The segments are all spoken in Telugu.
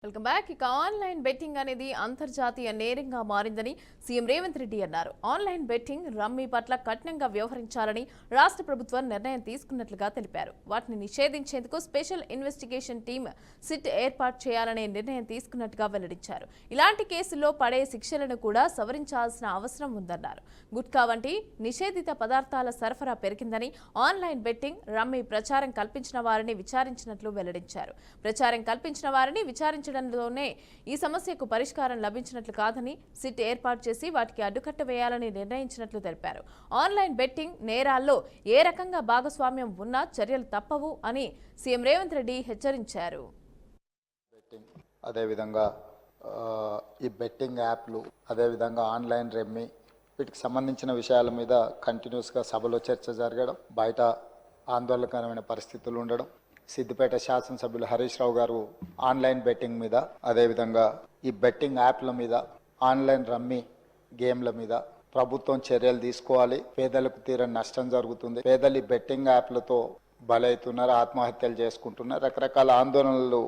Welcome back. ఇక ఆన్లైన్ బెట్టింగ్ అనేది అంతర్జాతీయ నేరంగా మారిందని సీఎం రేవంత్ రెడ్డి అన్నారు. ఆన్లైన్ బెట్టింగ్, రమ్మీ పట్ల కఠినంగా వ్యవహరించాలని రాష్ట్ర ప్రభుత్వం నిర్ణయం తీసుకున్నట్లుగా తెలిపారు. వాటిని నిషేధించేందుకు స్పెషల్ ఇన్వెస్టిగేషన్ టీమ్ సిట్ ఏర్పాటు చేయాలనే నిర్ణయం తీసుకున్నట్టుగా వెల్లడించారు. ఇలాంటి కేసుల్లో పడే శిక్షలను కూడా సవరించాల్సిన అవసరం ఉందన్నారు. గుట్కా వంటి నిషేధిత పదార్థాల సరఫరా పెరిగిందని, ఆన్లైన్ బెట్టింగ్, రమ్మీ ప్రచారం కల్పించిన వారిని విచారించినట్లు వెల్లడించారు. ప్రచారం కల్పించిన వారిని విచారించడంలోనే ఈ సమస్యకు పరిష్కారం లభించినట్లు కాదని, సిట్ ఏర్పాటు చేసి వాటికి అడ్డుకట్ట వేయాలని నిర్ణయించినట్లు తెలిపారు. ఆన్లైన్ బెట్టింగ్ నేరాల్లో ఏ రకంగా భాగస్వామ్యం ఉన్నా చర్యలు తప్పవు అని సీఎం రేవంత్ రెడ్డి హెచ్చరించారు. అదేవిధంగా ఈ బెట్టింగ్ యాప్లు, అదేవిధంగా ఆన్లైన్ రెమ్మీ, వీటికి సంబంధించిన విషయాల మీద కంటిన్యూస్గా సభలో చర్చ జరగడం, బయట ఆందోళనకరమైన పరిస్థితులు ఉండడం, సిద్దిపేట శాసనసభ్యులు హరీష్ రావు గారు ఆన్లైన్ బెట్టింగ్ మీద, అదేవిధంగా ఈ బెట్టింగ్ యాప్ల మీద, ఆన్లైన్ రమ్మీ గేమ్ల మీద ప్రభుత్వం చర్యలు తీసుకోవాలి. పేదలకు తీరని నష్టం జరుగుతుంది. పేదలు ఈ బెట్టింగ్ యాప్లతో బలవుతున్నారు, ఆత్మహత్యలు చేసుకుంటున్నారు, రకరకాల ఆందోళనలు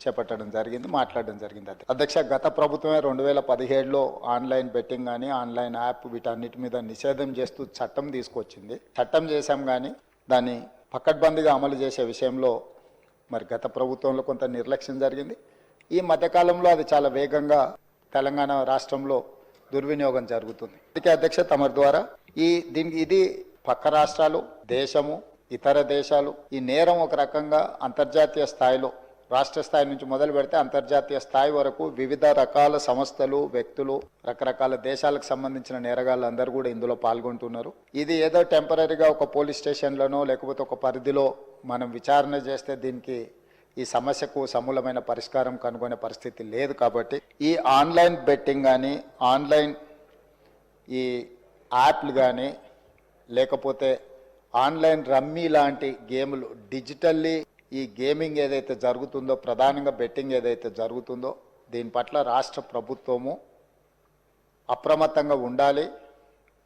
చేపట్టడం జరిగింది, మాట్లాడడం జరిగింది. అధ్యక్ష, గత ప్రభుత్వమే 2017లో ఆన్లైన్ బెట్టింగ్ కానీ, ఆన్లైన్ యాప్, వీటన్నిటి మీద నిషేధం చేస్తూ చట్టం తీసుకొచ్చింది. చట్టం చేశాం కానీ దాన్ని పకడ్బందీగా అమలు చేసే విషయంలో మరి గత ప్రభుత్వంలో కొంత నిర్లక్ష్యం జరిగింది. ఈ మధ్యకాలంలో అది చాలా వేగంగా తెలంగాణ రాష్ట్రంలో దుర్వినియోగం జరుగుతుంది. అందుకే అధ్యక్ష, తమ ద్వారా ఇది పక్క రాష్ట్రాలు, దేశము, ఇతర దేశాలు ఈ నేరం ఒక రకంగా అంతర్జాతీయ స్థాయిలో, రాష్ట్ర స్థాయి నుంచి మొదలు పెడితే అంతర్జాతీయ స్థాయి వరకు వివిధ రకాల సంస్థలు, వ్యక్తులు, రకరకాల దేశాలకు సంబంధించిన నేరగాళ్ళు అందరూ కూడా ఇందులో పాల్గొంటున్నారు. ఇది ఏదో టెంపరీగా ఒక పోలీస్ స్టేషన్లోనో లేకపోతే ఒక పరిధిలో మనం విచారణ చేస్తే దీనికి ఈ సమస్యకు సమూలమైన పరిష్కారం కనుగొనే పరిస్థితి లేదు. కాబట్టి ఈ ఆన్లైన్ బెట్టింగ్ కానీ, ఆన్లైన్ ఈ యాప్లు కానీ, లేకపోతే ఆన్లైన్ రమ్మీ లాంటి గేములు, డిజిటల్లీ ఈ గేమింగ్ ఏదైతే జరుగుతుందో, ప్రధానంగా బెట్టింగ్ ఏదైతే జరుగుతుందో, దీని పట్ల రాష్ట్ర ప్రభుత్వము అప్రమత్తంగా ఉండాలి,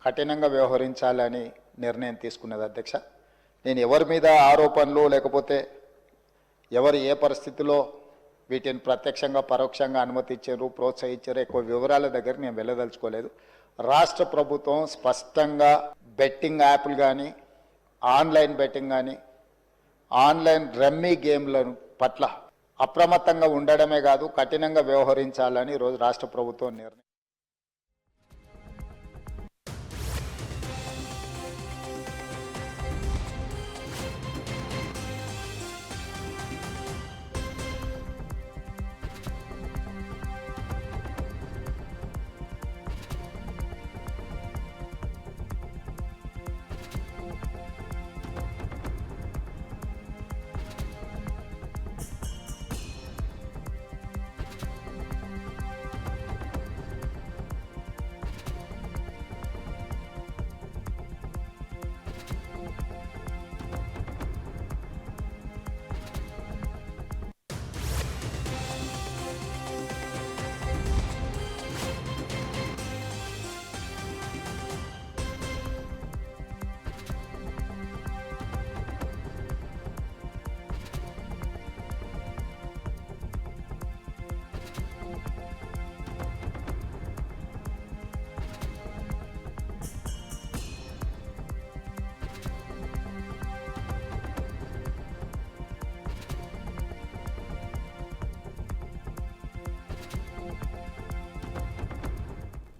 కఠినంగా వ్యవహరించాలని నిర్ణయం తీసుకున్నది. అధ్యక్ష, నేను ఎవరి మీద ఆరోపణలు లేకపోతే ఎవరు ఏ పరిస్థితిలో వీటిని ప్రత్యక్షంగా పరోక్షంగా అనుమతించారు, ప్రోత్సహించారు, ఎక్కువ వివరాల దగ్గర నేను వెళ్ళదలుచుకోలేదు. రాష్ట్ర ప్రభుత్వం స్పష్టంగా బెట్టింగ్ యాప్లు కానీ, ఆన్లైన్ బెట్టింగ్ కానీ, ఆన్లైన్ రమ్మీ గేమ్ల పట్ల అప్రమత్తంగా ఉండడమే కాదు, కఠినంగా వ్యవహరించాలని ఈరోజు రాష్ట్ర ప్రభుత్వం నిర్ణయం